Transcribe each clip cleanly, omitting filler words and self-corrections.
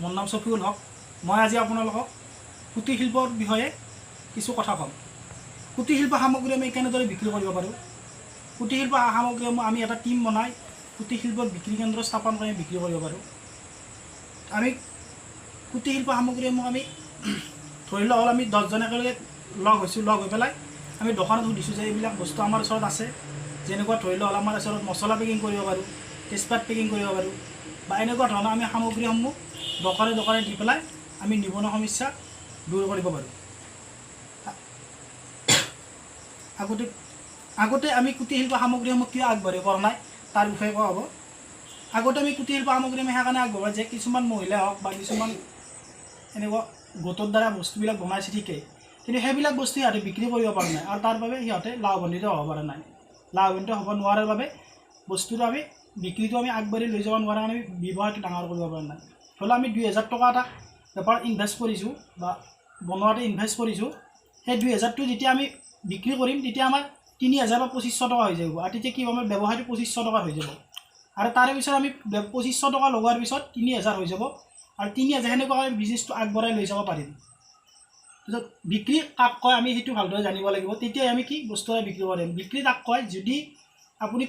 মোৰ নাম ছফিউল হক। মই আজি আপোনালোকক কুটিৰ শিল্পৰ বিষয়ে কিছু কথা ক'ম। কুটিৰ শিল্প সামগ্ৰী আমি কেনেদৰে বিক্ৰী কৰিব পাৰোঁ। কুটিৰ শিল্প সামগ্ৰীসমূহ আমি এটা টিম বনাই কুটিৰ শিল্পৰ বিক্ৰী কেন্দ্ৰ স্থাপন কৰি বিক্ৰী কৰিব পাৰোঁ। আমি কুটিৰ শিল্প সামগ্ৰীসমূহ আমি ধৰি লওক আমি 10জন একেলগে লগ হৈছোঁ। লগ হৈ পেলাই আমি দোকানত সুধিছোঁ যে এইবিলাক বস্তু আমাৰ ওচৰত আছে। যেনেকুৱা ধৰি লওক আমাৰ ওচৰত মছলা পেকিং কৰিব পাৰোঁ, তেজপাত পেকিং কৰিব পাৰোঁ, বা এনেকুৱা ধৰণৰ আমি সামগ্ৰীসমূহ দোকানে দোকানে দি পেলাই আমি নিবনুৱা সমস্যা দূৰ কৰিব পাৰোঁ। আগতে আমি কুটিৰ শিল্প সামগ্ৰীসমূহ কিয় আগবাঢ়িব পৰা নাই তাৰ বিষয়ে কোৱা হ'ব। আগতে আমি কুটিৰ শিল্প সামগ্ৰী আমি সেইকাৰণে আগবঢ়াই যে কিছুমান মহিলা হওক বা কিছুমান এনেকুৱা গোটৰ দ্বাৰা বস্তুবিলাক বনাইছে ঠিকেই, কিন্তু সেইবিলাক বস্তু সিহঁতে বিক্ৰী কৰিব পৰা নাই আৰু তাৰ বাবে সিহঁতে লাভান্বিত হ'ব পৰা নাই। লাভান্বিত হ'ব নোৱাৰাৰ বাবে বস্তুটো আমি বিক্ৰীটো আমি আগবাঢ়ি লৈ যাব নোৱাৰা, আমি ব্যৱসায়টো ডাঙৰ কৰিব পৰা নাই। ধৰি লওক আমি 2000 টকা এটা বেপাৰত ইনভেষ্ট কৰিছোঁ বা বনোৱাতে ইনভেষ্ট কৰিছোঁ। সেই 2000টো যেতিয়া আমি বিক্ৰী কৰিম তেতিয়া আমাৰ 3000 বা 2500 টকা হৈ যাব। আৰু তেতিয়া কি হ'ব, আমাৰ ব্যৱসায়টো 2500 টকা হৈ যাব। আৰু তাৰে পিছত আমি 2500 টকা লগোৱাৰ পিছত 3000 হৈ যাব আৰু 3000 সেনেকুৱাকৈ বিজনেছটো আগবঢ়াই লৈ যাব পাৰিম। তাৰপিছত বিক্ৰী কাক কয় আমি সেইটো ভালদৰে জানিব লাগিব, তেতিয়াই আমি কি বস্তু এটা বিক্ৰী কৰিম। বিক্ৰী কাক কয়, যদি আপুনি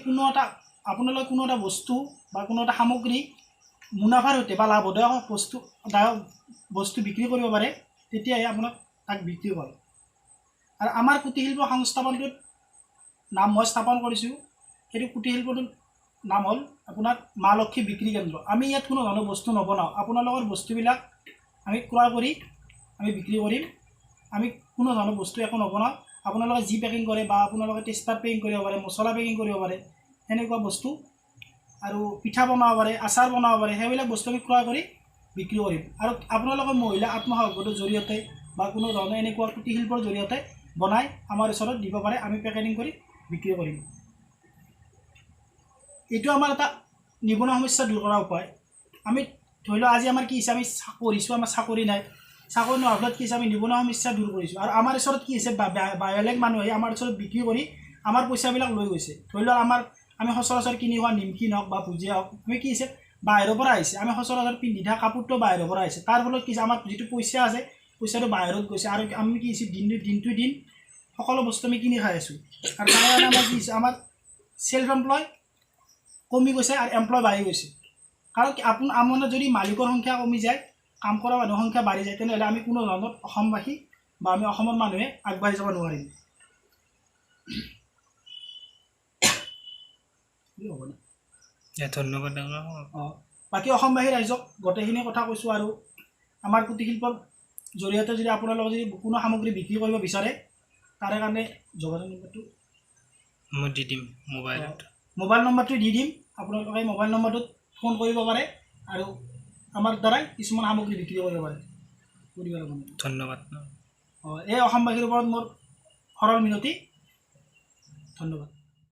আপোনালোকে কোনো এটা বস্তু বা কোনো এটা সামগ্ৰী মুনাফাৰ সৈতে বা লাভদায়ক বস্তু বিক্ৰী কৰিব পাৰে, তেতিয়াহে আপোনাক তাক বিক্ৰী কৰে। আৰু আমাৰ কুটিৰ শিল্প সংস্থাপনটোত নাম মই স্থাপন কৰিছোঁ। সেইটো কুটিৰ শিল্পটোৰ নাম হ'ল আপোনাৰ মা লক্ষী বিক্ৰী কেন্দ্ৰ। আমি ইয়াত কোনো ধৰণৰ বস্তু নবনাওঁ, আপোনালোকৰ বস্তুবিলাক আমি ক্ৰয় কৰি আমি বিক্ৰী কৰিম। আমি কোনো ধৰণৰ বস্তু একো নবনাওঁ। আপোনালোকে যি পেকিং কৰে বা আপোনালোকে তেজপাত পেকিং কৰিব পাৰে, মছলা পেকিং কৰিব পাৰে, সেনেকুৱা বস্তু আৰু পিঠা বনাব পাৰে, আচাৰ বনাব পাৰে, সেইবিলাক বস্তু আমি ক্ৰয় কৰি বিক্ৰী কৰিম। আৰু আপোনালোকৰ মহিলা আত্মসহায়ক গোটৰ জৰিয়তে বা কোনো ধৰণৰ এনেকুৱা কুটিৰ শিল্পৰ জৰিয়তে বনাই আমাৰ ওচৰত দিব পাৰে, আমি পেকেজিং কৰি বিক্ৰী কৰিম। এইটো আমাৰ এটা নিবনুৱা সমস্যা দূৰ কৰাৰ উপায়। আমি ধৰি লওক আজি আমাৰ কি হৈছে, আমি পঢ়িছোঁ, আমাৰ চাকৰি নাই। চাকৰি নোহোৱাৰ ফলত কি হৈছে, আমি নিবনুৱা সমস্যা দূৰ কৰিছোঁ। আৰু আমাৰ ওচৰত কি হৈছে, বেলেগ মানুহে আমাৰ ওচৰত বিক্ৰী কৰি আমাৰ পইচাবিলাক লৈ গৈছে। ধৰি লওক আমি সচৰাচৰ কিনি খোৱা নিমকিন হওক বা ভুজিয়া হওক, আমি কি হৈছে বাহিৰৰ পৰা আহিছে। আমি সচৰাচৰ পিন্ধি থকা কাপোৰটো বাহিৰৰ পৰা আহিছে। তাৰ ফলত কি হৈছে, আমাৰ যিটো পইচা আছে পইচাটো বাহিৰত গৈছে আৰু আমি কি হৈছে দিনটো দিন সকলো বস্তু আমি কিনি খাই আছোঁ। আৰু তাৰ কাৰণে আমাৰ কি হৈছে, আমাৰ চেল্ফ এমপ্লয় কমি গৈছে আৰু এমপ্লয় বাঢ়ি গৈছে। কাৰণ আমাৰ যদি মালিকৰ সংখ্যা কমি যায়, কাম কৰা মানুহৰ সংখ্যা বাঢ়ি যায়, তেনেহ'লে আমি কোনো ধৰণৰ অসমবাসী বা আমি অসমৰ মানুহে আগবাঢ়ি যাব নোৱাৰিম। ধন্যবাদ। বাকী অসমবাসী ৰাইজক গোটেইখিনি কথা কৈছোঁ। আৰু আমাৰ কুটিৰ শিল্পৰ জৰিয়তে যদি আপোনালোকে যদি কোনো সামগ্ৰী বিক্ৰী কৰিব বিচাৰে, তাৰে কাৰণে যোগাযোগ নম্বৰটো মই দি দিম। মোবাইল নম্বৰটো দি দিম। আপোনালোকে মোবাইল নম্বৰটোত ফোন কৰিব পাৰে আৰু আমাৰ দ্বাৰাই কিছুমান সামগ্ৰী বিক্ৰী কৰিব পাৰে। ধন্যবাদ। এই অসমবাসীৰ ওপৰত মোৰ সৰল মিনতি। ধন্যবাদ।